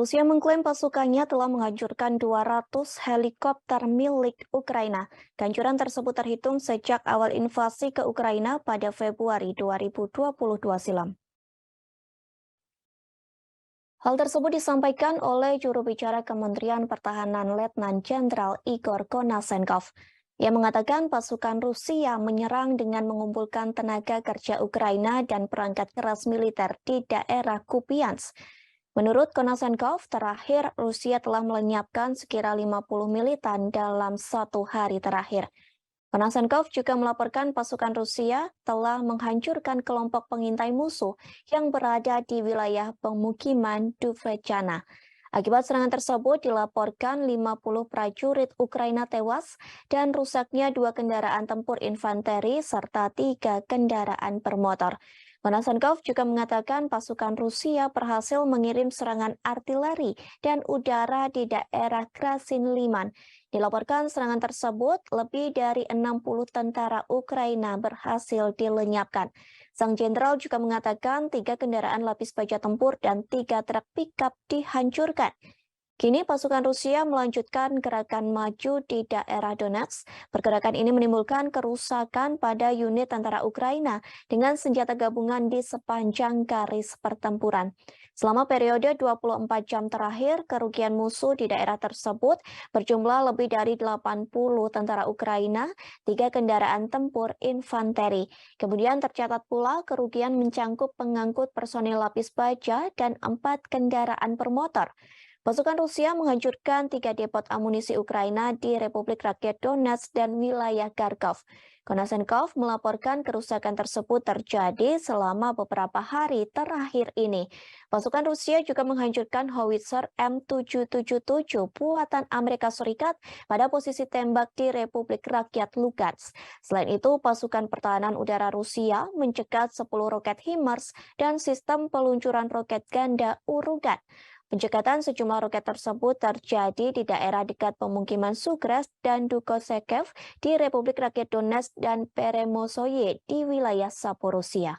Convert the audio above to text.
Rusia mengklaim pasukannya telah menghancurkan 200 helikopter milik Ukraina. Kehancuran tersebut terhitung sejak awal invasi ke Ukraina pada Februari 2022 silam. Hal tersebut disampaikan oleh juru bicara Kementerian Pertahanan Letnan Jenderal Igor Konasenkov. Ia mengatakan pasukan Rusia menyerang dengan mengumpulkan tenaga kerja Ukraina dan perangkat keras militer di daerah Kupiansk. Menurut Konasenkov, terakhir Rusia telah melenyapkan sekira 50 militan dalam satu hari terakhir. Konasenkov juga melaporkan pasukan Rusia telah menghancurkan kelompok pengintai musuh yang berada di wilayah pemukiman Duvechana. Akibat serangan tersebut dilaporkan 50 prajurit Ukraina tewas dan rusaknya 2 kendaraan tempur infanteri serta 3 kendaraan bermotor. Konasenkov juga mengatakan pasukan Rusia berhasil mengirim serangan artileri dan udara di daerah Krasin Liman. Dilaporkan serangan tersebut lebih dari 60 tentara Ukraina berhasil dilenyapkan. Sang jenderal juga mengatakan 3 kendaraan lapis baja tempur dan 3 truk pickup dihancurkan. Kini pasukan Rusia melanjutkan gerakan maju di daerah Donetsk. Pergerakan ini menimbulkan kerusakan pada unit tentara Ukraina dengan senjata gabungan di sepanjang garis pertempuran. Selama periode 24 jam terakhir, kerugian musuh di daerah tersebut berjumlah lebih dari 80 tentara Ukraina, 3 kendaraan tempur infanteri. Kemudian tercatat pula kerugian mencangkup pengangkut personil lapis baja dan 4 kendaraan bermotor. Pasukan Rusia menghancurkan 3 depot amunisi Ukraina di Republik Rakyat Donetsk dan wilayah Kharkov. Konasenkov melaporkan kerusakan tersebut terjadi selama beberapa hari terakhir ini. Pasukan Rusia juga menghancurkan howitzer M777 buatan Amerika Serikat pada posisi tembak di Republik Rakyat Lugansk. Selain itu, pasukan pertahanan udara Rusia mencegat 10 roket HIMARS dan sistem peluncuran roket ganda Urugan. Pencekatan sejumlah roket tersebut terjadi di daerah dekat pemukiman Sugras dan Dukosekev di Republik Rakyat Donetsk dan Peremosoye di wilayah Zaporozhia.